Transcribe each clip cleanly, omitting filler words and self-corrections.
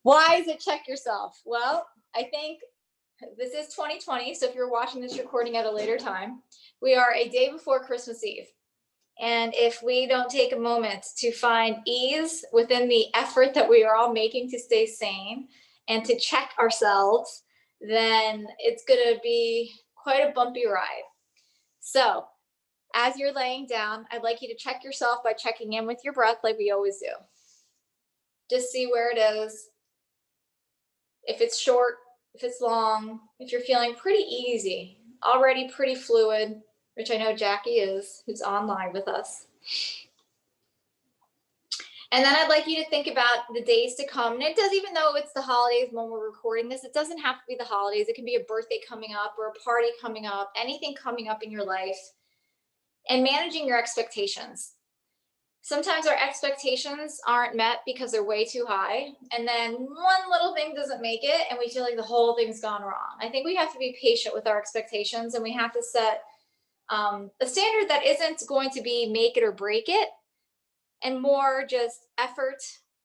Why is it check yourself? Well, I think this is 2020. So if you're watching this recording at a later time, we are a day before Christmas Eve. And if we don't take a moment to find ease within the effort that we are all making to stay sane and to check ourselves, then it's going to be quite a bumpy ride. So as you're laying down, I'd like you to check yourself by checking in with your breath like we always do. Just see where it is. If it's short, if it's long, if you're feeling pretty easy, already pretty fluid, which I know Jackie is, who's online with us. And then I'd like you to think about the days to come. And it does, even though it's the holidays when we're recording this, it doesn't have to be the holidays. It can be a birthday coming up or a party coming up, anything coming up in your life, and managing your expectations. Sometimes our expectations aren't met because they're way too high. And then one little thing doesn't make it and we feel like the whole thing's gone wrong. I think we have to be patient with our expectations, and we have to set a standard that isn't going to be make it or break it, and more just effort,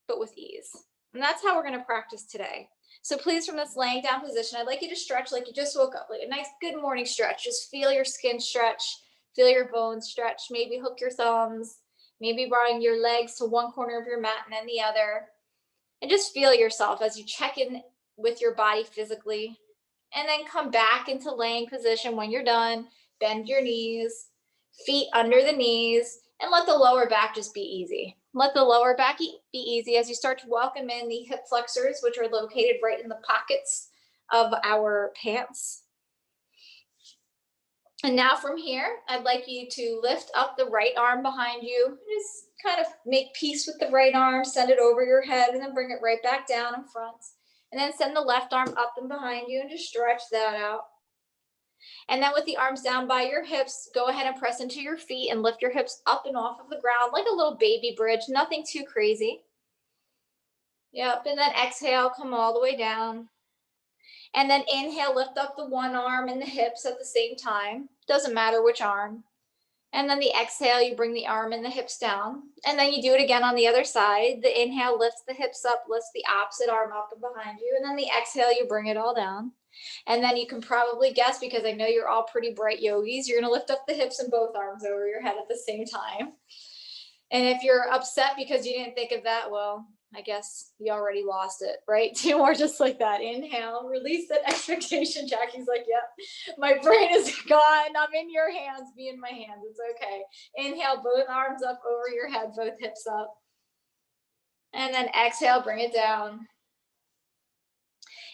but with ease. And that's how we're going to practice today. So please, from this laying down position, I'd like you to stretch like you just woke up, like a nice good morning stretch. Just feel your skin stretch, feel your bones stretch, maybe hook your thumbs, maybe bring your legs to one corner of your mat and then the other. And just feel yourself as you check in with your body physically, and then come back into laying position when you're done. Bend your knees, feet under the knees, and let the lower back just be easy. Let the lower back be easy as you start to welcome in the hip flexors, which are located right in the pockets of our pants. And now from here, I'd like you to lift up the right arm behind you. Just kind of make peace with the right arm, send it over your head, and then bring it right back down in front. And then send the left arm up and behind you and just stretch that out. And then with the arms down by your hips, go ahead and press into your feet and lift your hips up and off of the ground like a little baby bridge, nothing too crazy. Yep, and then exhale, come all the way down. And then inhale, lift up the one arm and the hips at the same time. Doesn't matter which arm. And then the exhale, you bring the arm and the hips down. And then you do it again on the other side. The inhale lifts the hips up, lifts the opposite arm up and behind you. And then the exhale, you bring it all down. And then you can probably guess, because I know you're all pretty bright yogis, you're going to lift up the hips and both arms over your head at the same time. And if you're upset because you didn't think of that, well, I guess you already lost it, right? 2 more just like that. Inhale, release that expectation. Jackie's like, yep, my brain is gone. I'm in your hands, be in my hands. It's okay. Inhale, both arms up over your head, both hips up. And then exhale, bring it down.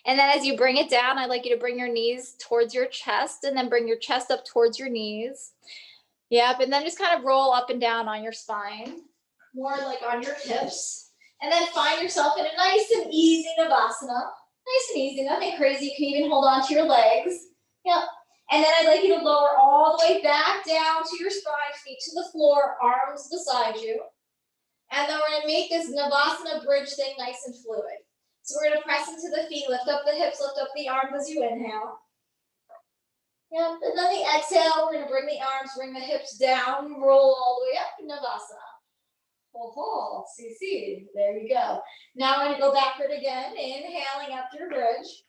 And then as you bring it down, I'd like you to bring your knees towards your chest, and then bring your chest up towards your knees. Yep, and then just kind of roll up and down on your spine, more like on your hips. And then find yourself in a nice and easy Navasana. Nice and easy, nothing crazy. You can even hold on to your legs. Yep. And then I'd like you to lower all the way back down to your spine, feet to the floor, arms beside you. And then we're going to make this Navasana bridge thing nice and fluid. So we're going to press into the feet, lift up the hips, lift up the arms as you inhale. Yep, and then the exhale, we're going to bring the arms, bring the hips down, roll all the way up in Navasana. Oh, see, there you go. Now we're going to go backward again, inhaling up through bridge.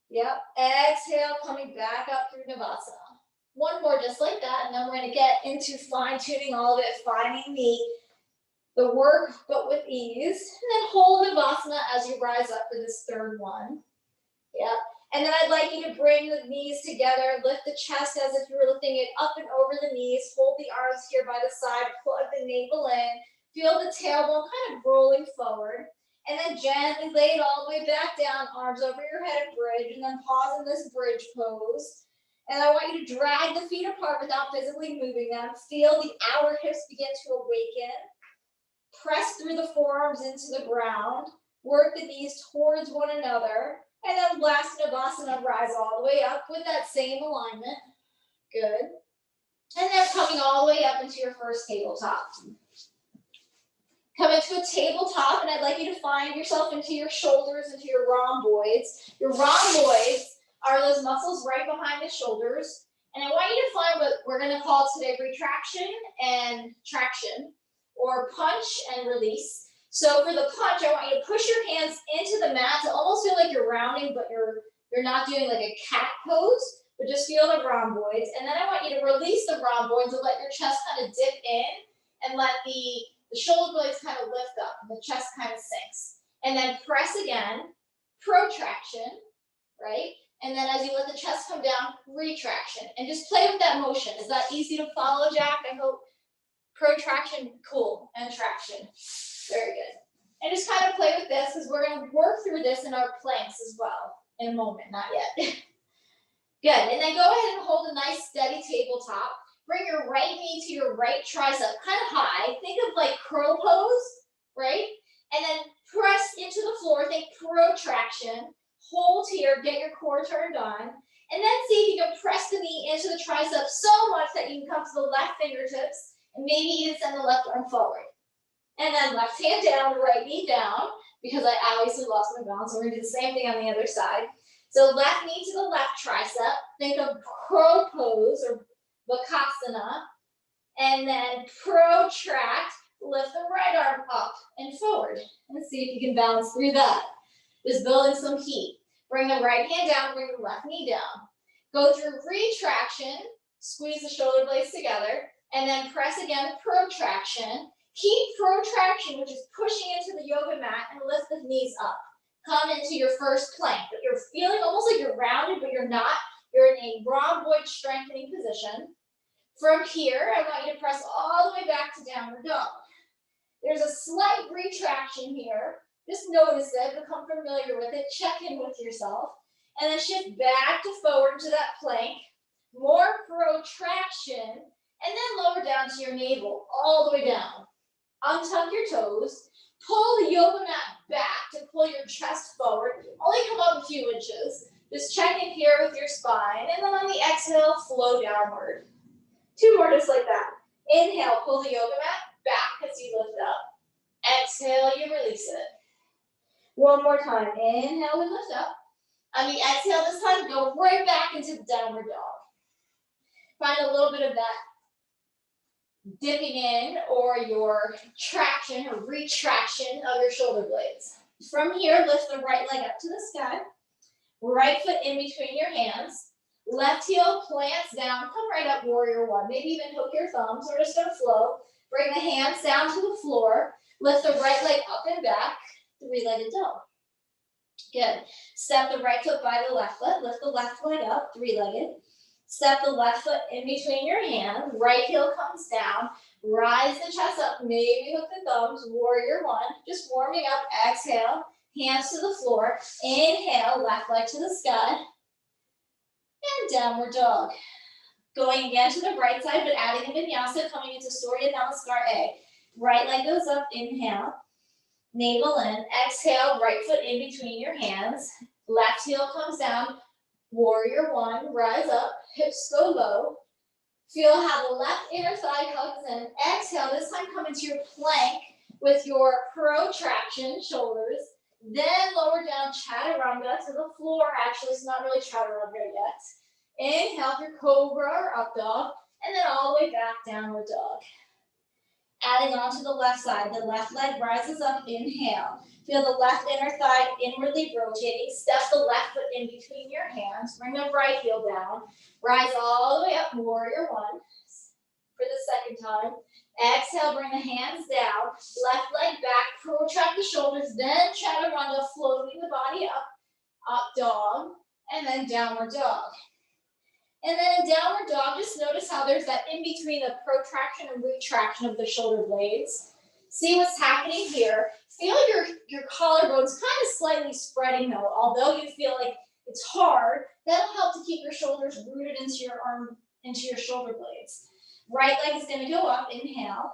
Yep, exhale, coming back up through Navasana. One more just like that, and then we're going to get into fine-tuning all of it, finding the work, but with ease. And then hold Navasana as you rise up for this third one. Yep. And then I'd like you to bring the knees together, lift the chest as if you were lifting it up and over the knees, hold the arms here by the side, plug the navel in, feel the tailbone kind of rolling forward, and then gently lay it all the way back down, arms over your head and bridge, and then pause in this bridge pose. And I want you to drag the feet apart without physically moving them. Feel the outer hips begin to awaken. Press through the forearms into the ground, work the knees towards one another, and then last Navasana, rise all the way up with that same alignment. Good. And then coming all the way up into your first tabletop. Come into a tabletop, and I'd like you to find yourself into your shoulders, into your rhomboids. Your rhomboids are those muscles right behind the shoulders. And I want you to find what we're going to call today retraction and traction, or punch and release. So for the punch, I want you to push your hands into the mat to almost feel like you're rounding, but you're not doing like a cat pose, but just feel the rhomboids. And then I want you to release the rhomboids and let your chest kind of dip in and let the shoulder blades kind of lift up and the chest kind of sinks. And then press again, protraction, right? And then as you let the chest come down, retraction. And just play with that motion. Is that easy to follow, Jack? I hope. Protraction, cool, and traction. Very good. And just kind of play with this because we're going to work through this in our planks as well in a moment, not yet. Good, and then go ahead and hold a nice steady tabletop. Bring your right knee to your right tricep, kind of high. Think of like crow pose, right? And then press into the floor, think protraction. Hold here, get your core turned on. And then see if you can press the knee into the tricep so much that you can come to the left fingertips and maybe even send the left arm forward. And then left hand down, right knee down, because I obviously lost my balance. So we're going to do the same thing on the other side. So left knee to the left tricep. Think of crow pose or Vinyasa. And then protract, lift the right arm up and forward. Let's see if you can balance through that. Just building some heat. Bring the right hand down, bring the left knee down. Go through retraction, squeeze the shoulder blades together, and then press again, protraction. Keep protraction, which is pushing into the yoga mat, and lift the knees up. Come into your first plank. But you're feeling almost like you're rounded, but you're not. You're in a rhomboid strengthening position. From here, I want you to press all the way back to downward dog. There's a slight retraction here. Just notice it, become familiar with it, check in with yourself, and then shift back to forward to that plank. More protraction, and then lower down to your navel, all the way down. Untuck your toes, pull the yoga mat back to pull your chest forward. Only come up a few inches. Just check in here with your spine, and then on the exhale, flow downward. 2 more just like that. Inhale, pull the yoga mat back as you lift up. Exhale, you release it. 1 more time. Inhale, we lift up. On the exhale this time, go right back into the downward dog. Find a little bit of that dipping in or your traction or retraction of your shoulder blades. From here, lift the right leg up to the sky. Right foot in between your hands. Left heel plants down. Come right up, warrior one. Maybe even hook your thumbs. We're just going to flow. Bring the hands down to the floor. Lift the right leg up and back. 3-legged dog. Good. Step the right foot by the left foot. Lift the left leg up, 3-legged. Step the left foot in between your hands. Right heel comes down. Rise the chest up. Maybe hook the thumbs. Warrior one. Just warming up. Exhale. Hands to the floor. Inhale. Left leg to the sky. And downward dog. Going again to the right side, but adding a vinyasa, coming into Surya Namaskar A. Right leg goes up. Inhale. Navel in. Exhale. Right foot in between your hands. Left heel comes down. Warrior one. Rise up. Hips go low. Feel how the left inner thigh hugs in. Exhale. This time come into your plank with your protraction shoulders. Then lower down chaturanga to the floor. Actually, it's not really chaturanga yet. Inhale for cobra or up dog. And then all the way back, downward dog. Adding on to the left side. The left leg rises up. Inhale. Feel the left inner thigh inwardly rotating. Step the left foot in between your hands. Bring the right heel down. Rise all the way up. Warrior one. For the second time. Exhale, bring the hands down. Left leg back. Protract the shoulders. Then chaturanga, floating the body up. Up dog. And then downward dog. And then in downward dog, just notice how there's that in between the protraction and retraction of the shoulder blades. See what's happening here. Feel your collarbones kind of slightly spreading though, although you feel like it's hard. That'll help to keep your shoulders rooted into your arm, into your shoulder blades. Right leg is going to go up. Inhale.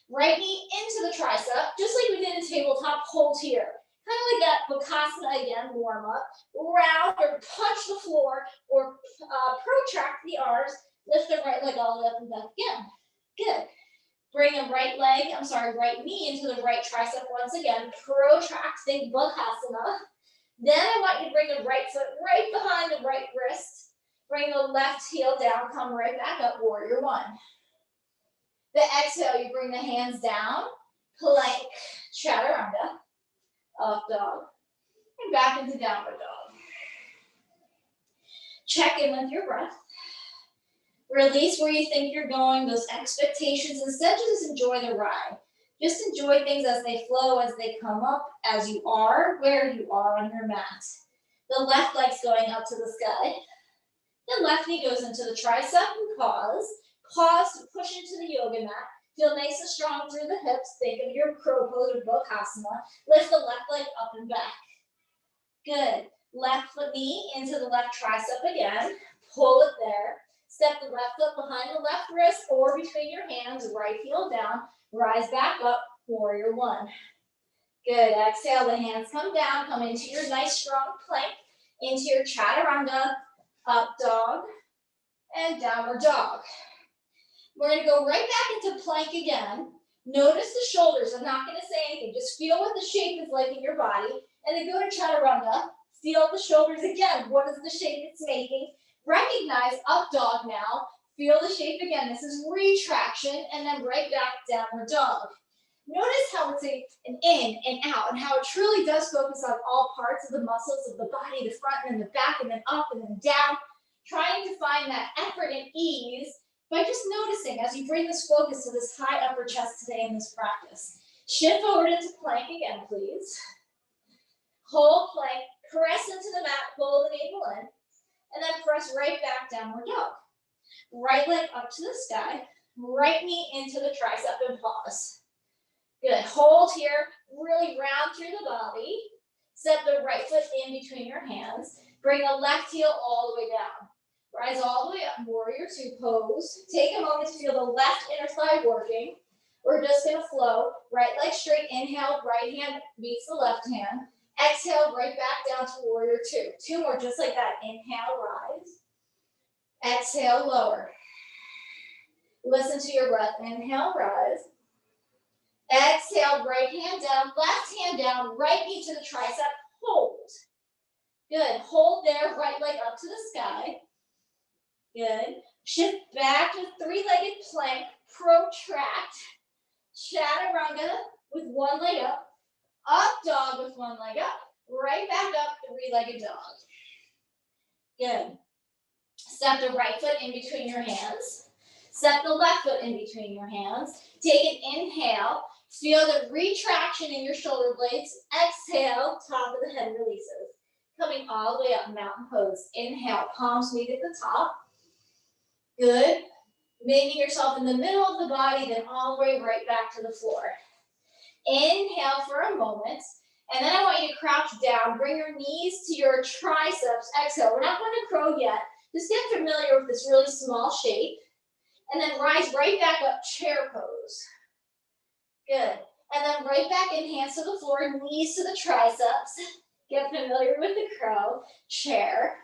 Right knee into the tricep, just like we did in tabletop. Hold here. Kind of like that Vinyasa again, warm up. Round or punch the floor or protract the arms. Lift the right leg all the way up and back again. Good. Bring the right knee into the right tricep once again. Protract, think Vinyasa. Then I want you to bring the right foot right behind the right wrist. Bring the left heel down, come right back up, warrior one. The exhale, you bring the hands down, plank, chaturanga, up dog, and back into downward dog. Check in with your breath. Release where you think you're going, those expectations. Instead, just enjoy the ride. Just enjoy things as they flow, as they come up, as you are, where you are on your mat. The left leg's going up to the sky. The left knee goes into the tricep and pause. Pause to push into the yoga mat. Feel nice and strong through the hips. Think of your crow pose or Bokasana. Lift the left leg up and back. Good. Left knee into the left tricep again. Pull it there. Step the left foot behind the left wrist or between your hands. Right heel down. Rise back up. Warrior one. Good. Exhale. The hands come down. Come into your nice strong plank. Into your chaturanga. Up dog. And downward dog. We're going to go right back into plank again. Notice the shoulders. I'm not going to say anything. Just feel what the shape is like in your body. And then go to chaturanga. Feel the shoulders again. What is the shape it's making? Recognize up dog now. Feel the shape again. This is retraction. And then right back downward dog. Notice how it's an in and out. And how it truly does focus on all parts of the muscles of the body. The front and the back. And then up and then down. Trying to find that effort and ease. By just noticing as you bring this focus to this high upper chest today in this practice. Shift forward into plank again, please. Hold plank, press into the mat, pull the navel in, and then press right back downward dog. Right leg up to the sky, right knee into the tricep and pause. Good, hold here, really round through the body. Step the right foot in between your hands. Bring the left heel all the way down. Rise all the way up, warrior two pose. Take a moment to feel the left inner thigh working. We're just gonna flow. Right leg straight, inhale, right hand meets the left hand. Exhale, right back down to warrior two. Two more, just like that. Inhale, rise. Exhale, lower. Listen to your breath. Inhale, rise. Exhale, right hand down, left hand down, right knee to the tricep, hold. Good, hold there, right leg up to the sky. Good. Shift back to three-legged plank, protract, chaturanga with one leg up dog with one leg up, right back up, three-legged dog. Good. Step the right foot in between your hands. Step the left foot in between your hands. Take an inhale. Feel the retraction in your shoulder blades. Exhale, top of the head releases. Coming all the way up, mountain pose. Inhale, palms meet at the top. Good. Making yourself in the middle of the body, then all the way right back to the floor. Inhale for a moment, and then I want you to crouch down. Bring your knees to your triceps. Exhale. We're not going to crow yet. Just get familiar with this really small shape. And then rise right back up, chair pose. Good. And then right back in, hands to the floor, knees to the triceps. Get familiar with the crow, chair.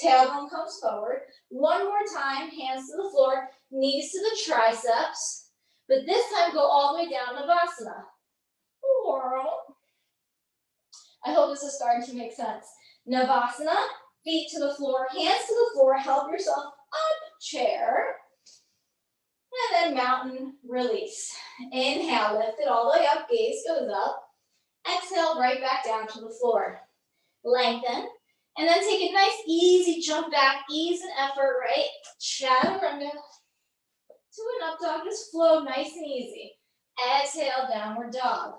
Tailbone comes forward. One more time, hands to the floor, knees to the triceps. But this time, go all the way down to Navasana. I hope this is starting to make sense. Navasana, feet to the floor, hands to the floor, help yourself up, chair. And then mountain release. Inhale, lift it all the way up, gaze goes up. Exhale, right back down to the floor. Lengthen. And then take a nice, easy jump back, ease and effort, right? Chaturanga to an up dog, just flow nice and easy. Exhale, downward dog.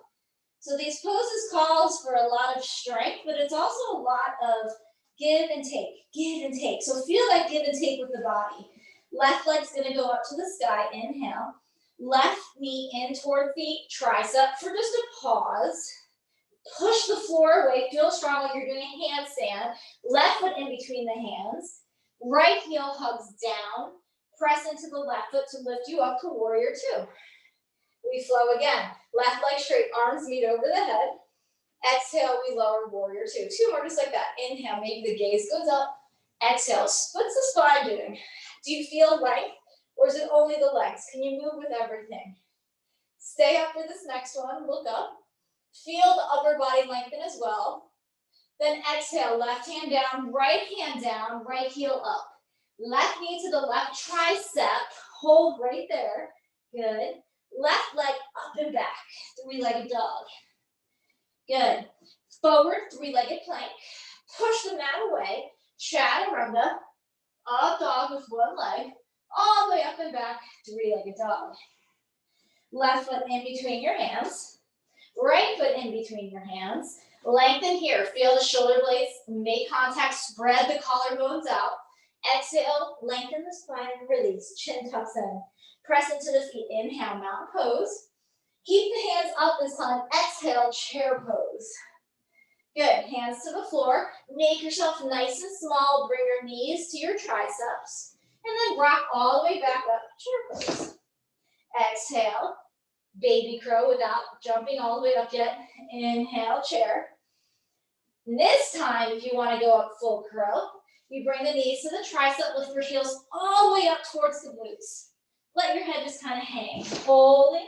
So these poses calls for a lot of strength, but it's also a lot of give and take. So feel that give and take with the body. Left leg's gonna go up to the sky, inhale. Left knee in toward feet, tricep for just a pause. Push the floor away, feel strong like you're doing a handstand. Left foot in between the hands. Right heel hugs down. Press into the left foot to lift you up to warrior two. We flow again. Left leg straight, arms meet over the head. Exhale, we lower warrior two. Two more just like that. Inhale, maybe the gaze goes up. Exhale, what's the spine doing? Do you feel length or is it only the legs? Can you move with everything? Stay up for this next one, look up. Feel the upper body lengthen as well. Then exhale, left hand down, right heel up. Left knee to the left tricep, hold right there. Good. Left leg up and back, three-legged dog. Good. Forward, three-legged plank. Push the mat away. Chaturanga. Up dog with one leg. All the way up and back, three-legged dog. Left foot in between your hands. Right foot in between your hands. Lengthen here. Feel the shoulder blades make contact. Spread the collarbones out. Exhale, lengthen the spine and release. Chin tucks in. Press into the feet. Inhale, mountain pose. Keep the hands up this time. Exhale, chair pose. Good. Hands to the floor. Make yourself nice and small. Bring your knees to your triceps. And then rock all the way back up. Chair pose. Exhale. Baby crow without jumping all the way up yet. Inhale, chair. And this time, if you want to go up full crow, you bring the knees to the tricep, lift your heels all the way up towards the glutes. Let your head just kind of hang. Holding.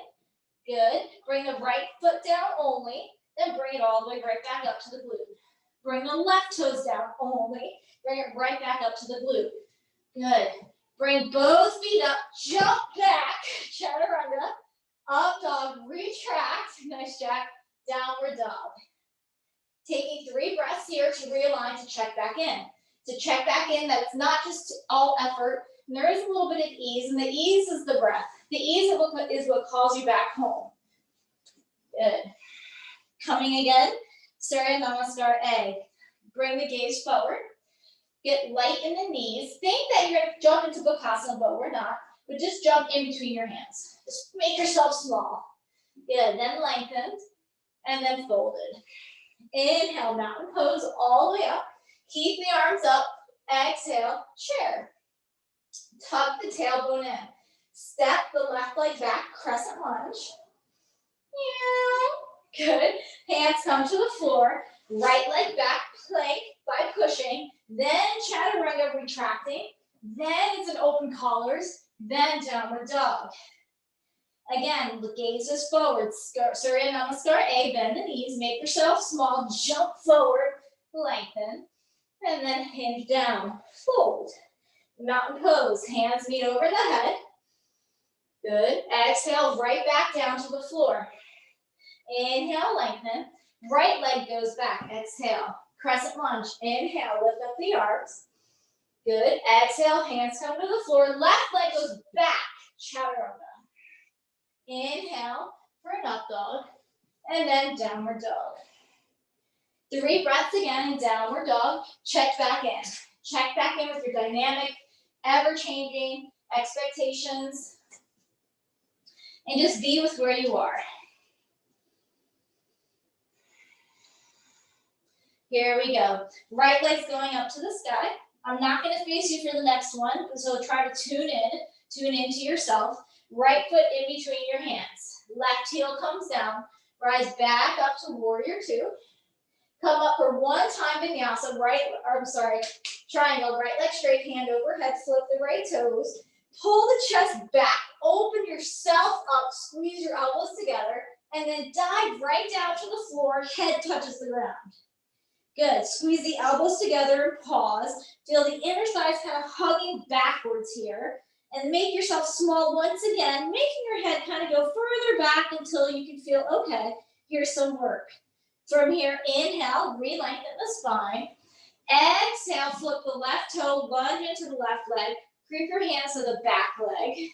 Good. Bring the right foot down only, then bring it all the way right back up to the glute. Bring the left toes down only, bring it right back up to the glute. Good. Bring both feet up, jump back, chaturanga, up dog, retract, nice jack, downward dog. Taking 3 breaths here to realign to check back in. To check back in, that's not just all effort. There is a little bit of ease, and the ease is the breath. The ease is what calls you back home. Good. Coming again, Surya Namaskar A. Bring the gaze forward. Get light in the knees. Think that you're going to jump into Bakasana, but we're not. But just jump in between your hands. Just make yourself small. Good. Then lengthened, and then folded. Inhale, mountain pose all the way up. Keep the arms up. Exhale, chair. Tuck the tailbone in. Step the left leg back, crescent lunge. Good. Hands come to the floor. Right leg back, plank by pushing. Then chaturanga, retracting. Then it's an open collars. Then downward dog. Again, the gaze is forward. Surya Namaskar A. Bend the knees. Make yourself small. Jump forward. Lengthen. And then hinge down. Fold. Mountain pose. Hands meet over the head. Good. Exhale, right back down to the floor. Inhale, lengthen. Right leg goes back. Exhale. Crescent lunge. Inhale, lift up the arms. Good. Exhale, hands come to the floor. Left leg goes back. Chaturanga. Inhale for an up dog. And then downward dog. 3 breaths again in downward dog. Check back in. Check back in with your dynamic, ever-changing expectations. And just be with where you are. Here we go. Right leg's going up to the sky. I'm not going to face you for the next one, so try to tune into yourself. Right foot in between your hands. Left heel comes down. Rise back up to warrior 2. Come up for one time vinyasa, triangle, right leg straight, hand overhead, flip the right toes. Pull the chest back, open yourself up, squeeze your elbows together, and then dive right down to the floor, head touches the ground. Good, squeeze the elbows together and pause. Feel the inner thighs kind of hugging backwards here. And make yourself small once again, making your head kind of go further back until you can feel, okay, here's some work. From here, inhale, re-lengthen the spine. Exhale, flip the left toe, lunge into the left leg. Creep your hands to the back leg.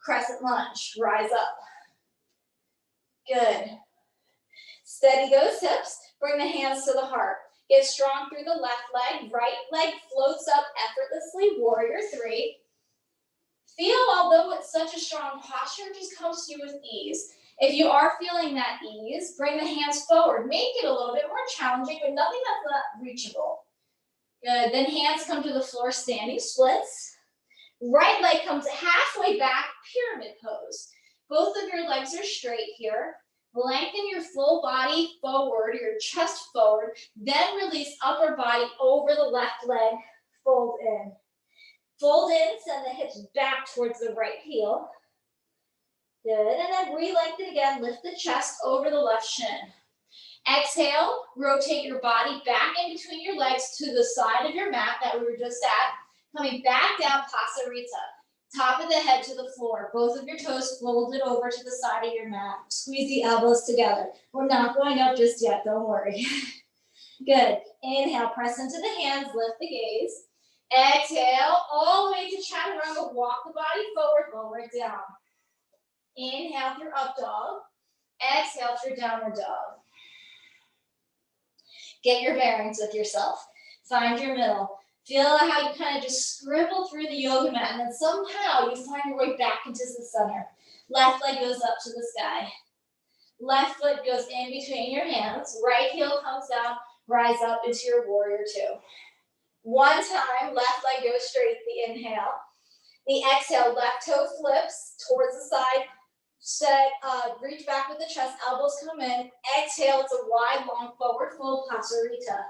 Crescent lunge, rise up. Good. Steady those hips. Bring the hands to the heart. Get strong through the left leg. Right leg floats up effortlessly, warrior 3. Feel, although it's such a strong posture, just comes to you with ease. If you are feeling that ease, bring the hands forward. Make it a little bit more challenging, but nothing that's not reachable. Good. Then hands come to the floor, standing splits. Right leg comes halfway back, pyramid pose. Both of your legs are straight here. Lengthen your full body forward, your chest forward. Then release upper body over the left leg. Fold in. Fold in, send the hips back towards the right heel. Good, and then re-lengthen again, lift the chest over the left shin. Exhale, rotate your body back in between your legs to the side of your mat that we were just at. Coming back down, Pasarita. Top of the head to the floor. Both of your toes folded over to the side of your mat. Squeeze the elbows together. We're not going up just yet, don't worry. Good. Inhale, press into the hands, lift the gaze. Exhale, all the way to chaturanga. Walk the body forward, lower it down. Inhale through up dog. Exhale through downward dog. Get your bearings with yourself. Find your middle. Feel how you kind of just scribble through the yoga mat, and then somehow you find your way back into the center. Left leg goes up to the sky. Left foot goes in between your hands. Right heel comes down. Rise up into your warrior two. One time, left leg goes straight, the inhale. The exhale, left toe flips towards the side. Reach back with the chest, elbows come in. Exhale, it's a wide, long forward fold, Pasarita.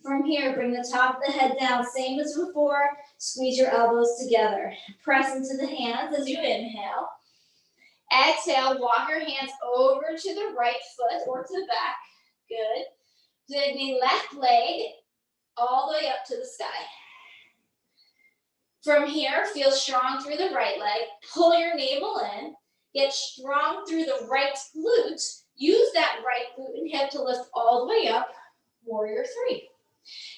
From here, bring the top of the head down, same as before. Squeeze your elbows together. Press into the hands as you inhale. Exhale, walk your hands over to the right foot or to the back. Good. Dig the left leg all the way up to the sky. From here, feel strong through the right leg. Pull your navel in. Get strong through the right glute. Use that right glute and hip to lift all the way up. Warrior three.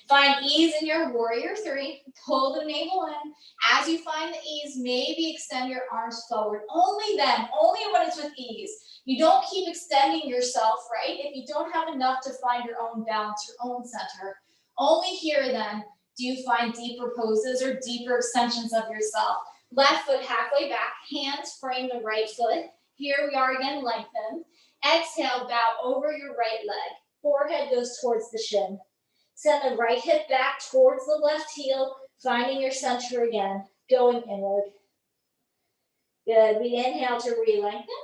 Find ease in your warrior three. Pull the navel in. As you find the ease, maybe extend your arms forward. Only then, only when it's with ease. You don't keep extending yourself, right? If you don't have enough to find your own balance, your own center. Only here then do you find deeper poses or deeper extensions of yourself. Left foot halfway back, hands frame the right foot. Here we are again, lengthen. Exhale, bow over your right leg. Forehead goes towards the shin. Send the right hip back towards the left heel, finding your center again, going inward. Good, we inhale to re-lengthen.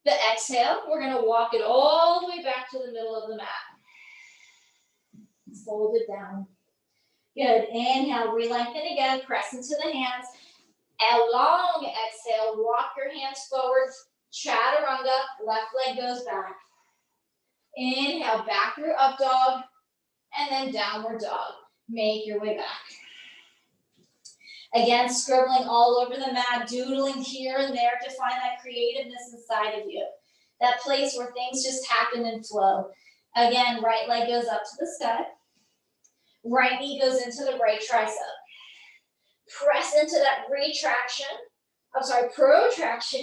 The exhale, we're gonna walk it all the way back to the middle of the mat. Fold it down. Good, inhale, re-lengthen again, press into the hands. A long exhale, walk your hands forward, chaturanga, left leg goes back. Inhale, back through up dog, and then downward dog. Make your way back. Again, scribbling all over the mat, doodling here and there to find that creativeness inside of you. That place where things just happen and flow. Again, right leg goes up to the sky. Right knee goes into the right tricep. Press into that protraction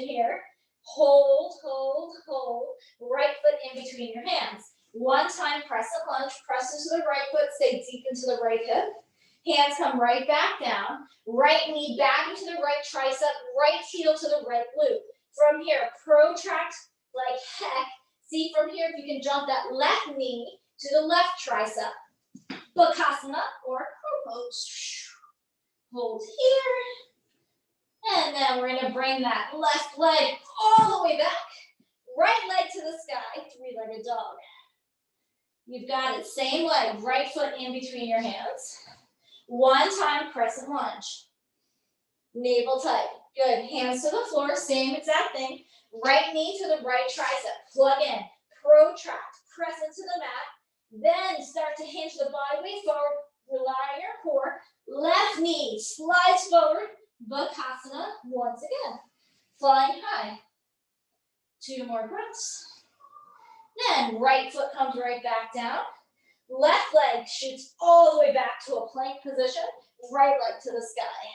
here. Hold, hold, hold. Right foot in between your hands. One time, press and lunge. Press into the right foot. Stay deep into the right hip. Hands come right back down. Right knee back into the right tricep. Right heel to the right glute. From here, protract like heck. See from here if you can jump that left knee to the left tricep. Bakasana or crow pose. Hold here. And then we're going to bring that left leg all the way back. Right leg to the sky. Three-legged dog. You've got it. Same leg. Right foot in between your hands. One time, crescent lunge. Navel tight. Good. Hands to the floor. Same exact thing. Right knee to the right tricep. Plug in. Protract. Press into the mat. Then start to hinge the body weight forward. Rely on your core. Left knee slides forward. Bakasana once again. Flying high. 2 more breaths. Then right foot comes right back down. Left leg shoots all the way back to a plank position. Right leg to the sky.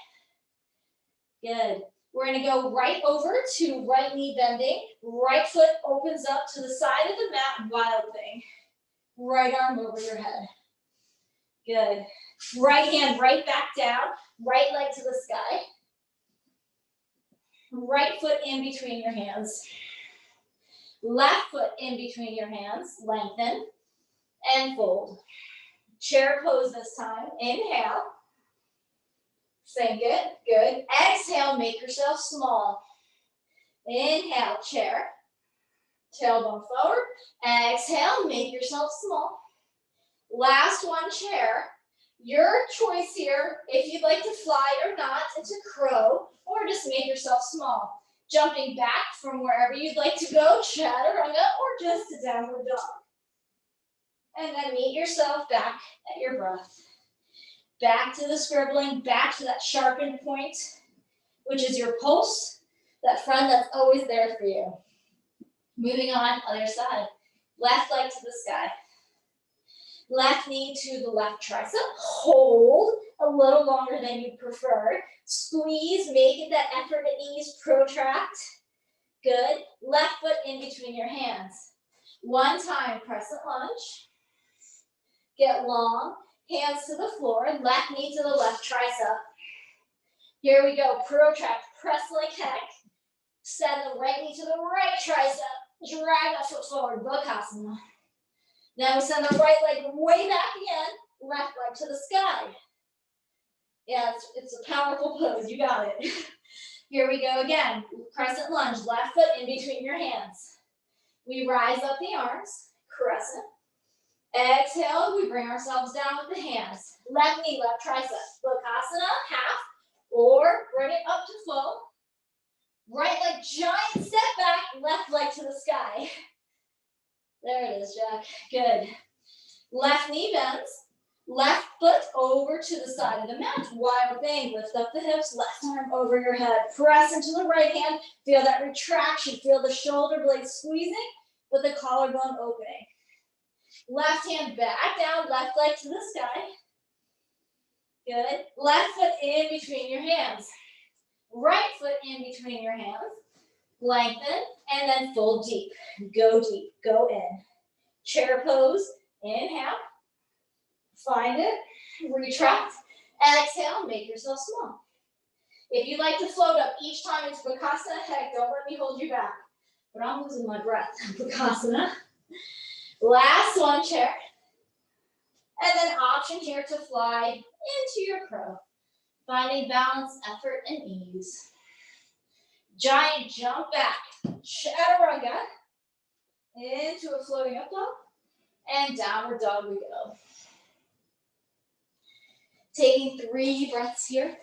Good. We're going to go right over to right knee bending. Right foot opens up to the side of the mat. Wild thing. Right arm over your head. Good. Right hand right back down. Right leg to the sky. Right foot in between your hands. Left foot in between your hands. Lengthen and fold. Chair pose this time. Inhale. Sink it. Good. Exhale, make yourself small. Inhale, chair. Tailbone forward. Exhale, make yourself small. Last one, chair. Your choice here, if you'd like to fly or not, into crow, or just make yourself small. Jumping back from wherever you'd like to go, chaturanga, or just a downward dog. And then meet yourself back at your breath. Back to the scribbling, back to that sharpened point. which is your pulse, that friend that's always there for you. Moving on, other side. Left leg to the sky. Left knee to the left tricep. Hold a little longer than you prefer. Squeeze, make it that effort at ease, protract. Good. Left foot in between your hands. One time, crescent lunge. Get long, hands to the floor, left knee to the left tricep. Here we go, protract, press like heck. Send the right knee to the right tricep. Drag that foot forward, Vinyasa. Now we send the right leg way back again, left leg to the sky. Yeah, it's a powerful pose, you got it. Here we go again, crescent lunge, left foot in between your hands. We rise up the arms, crescent. Exhale, we bring ourselves down with the hands. Left knee, left tricep. Vinyasa, half, or bring it up to full. Right leg, giant step back, left leg to the sky. There it is, Jack. Good. Left knee bends. Left foot over to the side of the mat. Wild thing. Lift up the hips. Left arm over your head. Press into the right hand. Feel that retraction. Feel the shoulder blades squeezing, but the collarbone opening. Left hand back down. Left leg to the sky. Good. Left foot in between your hands. Right foot in between your hands. Lengthen, and then fold deep. Go deep, go in. Chair pose, inhale. Find it, retract. Exhale, make yourself small. If you'd like to float up each time into Vinyasa, heck, don't let me hold you back. But I'm losing my breath. Vinyasa. Last one, chair. And then option here to fly into your crow. Finding balance, effort, and ease. Giant jump back, chaturanga, into a floating up dog, and downward dog we go. Taking 3 breaths here.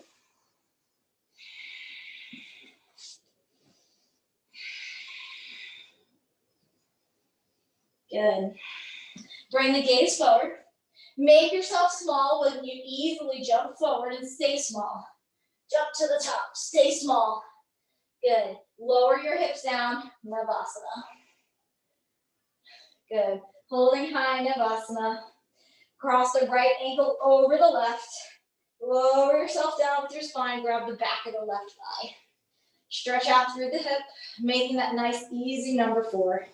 Good. Bring the gaze forward. Make yourself small when you easily jump forward and stay small. Jump to the top, stay small. Good. Lower your hips down, Navasana. Good. Holding high, Navasana. Cross the right ankle over the left. Lower yourself down with your spine. Grab the back of the left thigh. Stretch out through the hip, making that nice, easy number 4.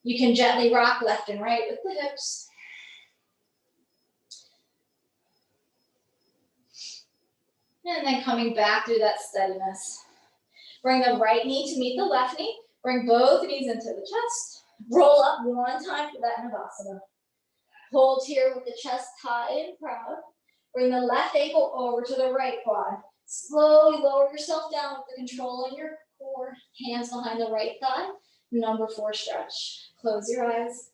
You can gently rock left and right with the hips. And then coming back through that steadiness. Bring the right knee to meet the left knee. Bring both knees into the chest. Roll up one time for that Navasana. Hold here with the chest high and proud. Bring the left ankle over to the right quad. Slowly lower yourself down with the control in your core. Hands behind the right thigh. Number 4 stretch. Close your eyes.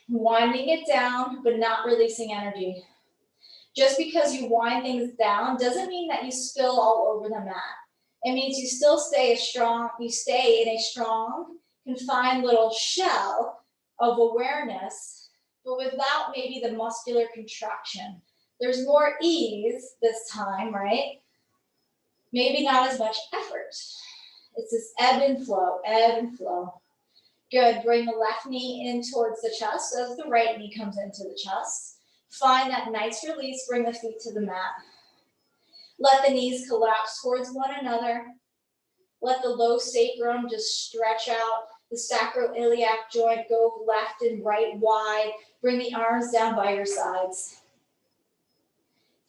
Winding it down, but not releasing energy. Just because you wind things down doesn't mean that you spill all over the mat. It means you still stay in a strong, confined little shell of awareness, but without maybe the muscular contraction. There's more ease this time, right? Maybe not as much effort. It's this ebb and flow, ebb and flow. Good, bring the left knee in towards the chest as the right knee comes into the chest. Find that nice release, bring the feet to the mat. Let the knees collapse towards one another. Let the low sacrum just stretch out. The sacroiliac joint go left and right wide. Bring the arms down by your sides.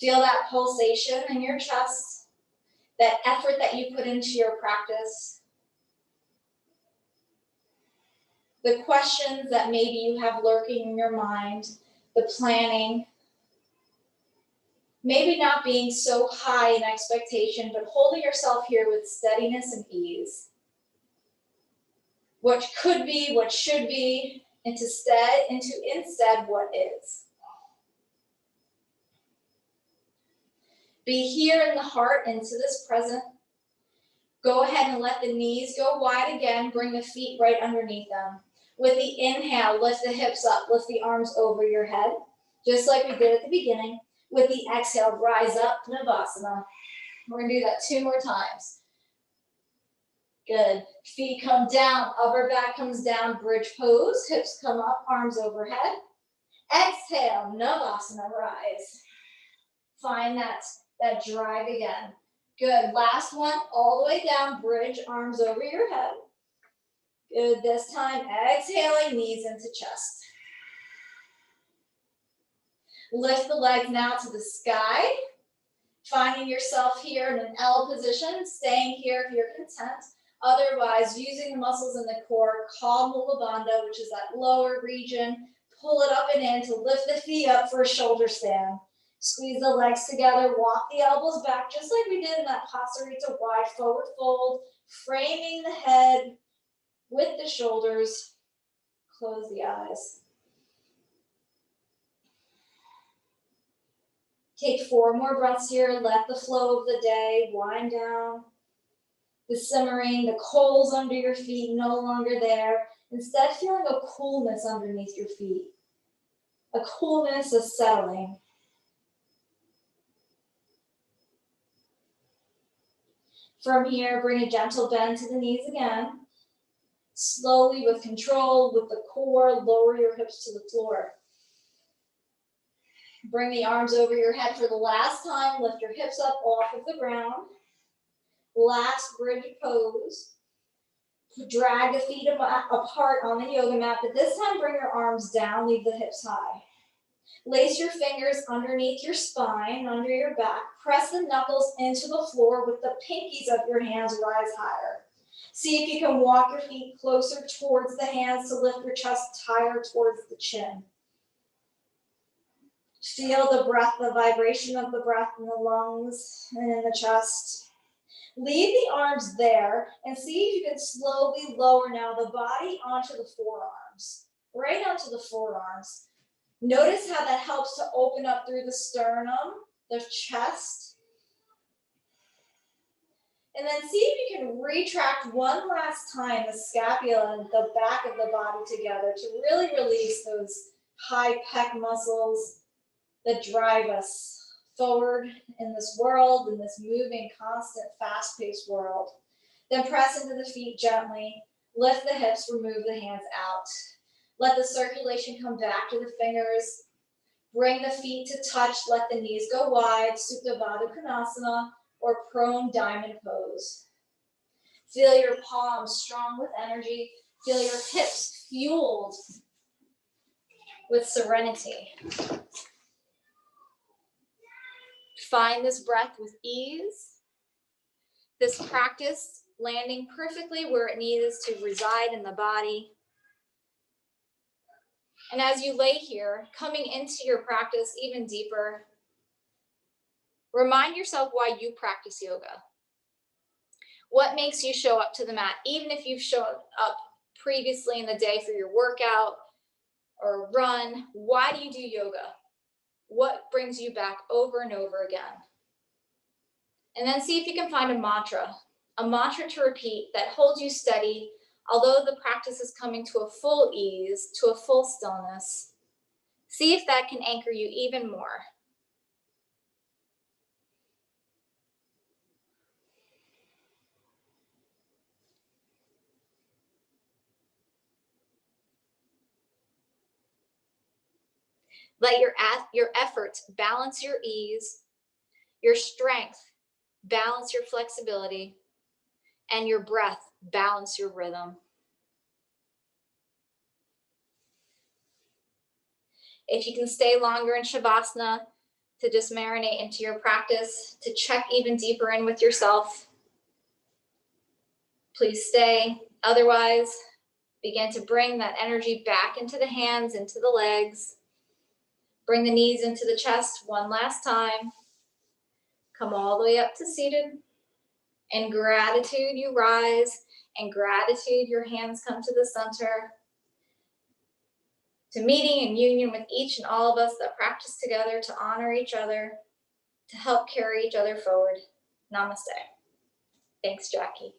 Feel that pulsation in your chest, that effort that you put into your practice. The questions that maybe you have lurking in your mind, the planning, maybe not being so high in expectation, but holding yourself here with steadiness and ease. What could be, what should be, into instead what is. Be here in the heart, into this present. Go ahead and let the knees go wide again. Bring the feet right underneath them. With the inhale, lift the hips up, lift the arms over your head, just like we did at the beginning. With the exhale, rise up, Navasana. We're gonna do that 2 more times. Good. Feet come down, upper back comes down, bridge pose, hips come up, arms overhead. Exhale, Navasana, rise. Find that drive again. Good, last one, all the way down, bridge, arms over your head. Good, this time, exhaling, knees into chest. Lift the legs now to the sky. Finding yourself here in an L position, staying here if you're content. Otherwise, using the muscles in the core, call Mula Bandha, which is that lower region. Pull it up and in to lift the feet up for a shoulder stand. Squeeze the legs together, walk the elbows back, just like we did in that Pasarita wide forward fold, framing the head with the shoulders. Close the eyes. Take 4 more breaths here. Let the flow of the day wind down. The simmering, the coals under your feet no longer there. Instead, feeling a coolness underneath your feet. A coolness, a settling. From here, bring a gentle bend to the knees again. Slowly, with control, with the core, lower your hips to the floor. Bring the arms over your head for the last time. Lift your hips up off of the ground. Last bridge pose. Drag the feet apart on the yoga mat, but this time bring your arms down, leave the hips high. Lace your fingers underneath your spine, under your back. Press the knuckles into the floor with the pinkies of your hands rise higher. See if you can walk your feet closer towards the hands to lift your chest higher towards the chin. Feel the breath, the vibration of the breath in the lungs and in the chest. Leave the arms there and see if you can slowly lower now the body onto the forearms, right onto the forearms. Notice how that helps to open up through the sternum, the chest. And then see if you can retract one last time the scapula and the back of the body together to really release those high pec muscles that drive us forward in this world, in this moving, constant, fast-paced world. Then press into the feet gently. Lift the hips, remove the hands out. Let the circulation come back to the fingers. Bring the feet to touch. Let the knees go wide, Supta Baddha Konasana, or prone diamond pose. Feel your palms strong with energy. Feel your hips fueled with serenity. Find this breath with ease. This practice landing perfectly where it needs to reside in the body. And as you lay here, coming into your practice even deeper, remind yourself why you practice yoga. What makes you show up to the mat, even if you've shown up previously in the day for your workout or run? Why do you do yoga? What brings you back over and over again? And then see if you can find a mantra to repeat that holds you steady, although the practice is coming to a full ease, to a full stillness. See if that can anchor you even more. Let your efforts balance your ease, your strength balance your flexibility, and your breath balance your rhythm. If you can stay longer in Shavasana to just marinate into your practice, to check even deeper in with yourself, please stay. Otherwise, begin to bring that energy back into the hands, into the legs. Bring the knees into the chest one last time. Come all the way up to seated. In gratitude, you rise. In gratitude, your hands come to the center. To meeting and union with each and all of us that practice together to honor each other, to help carry each other forward. Namaste. Thanks, Jackie.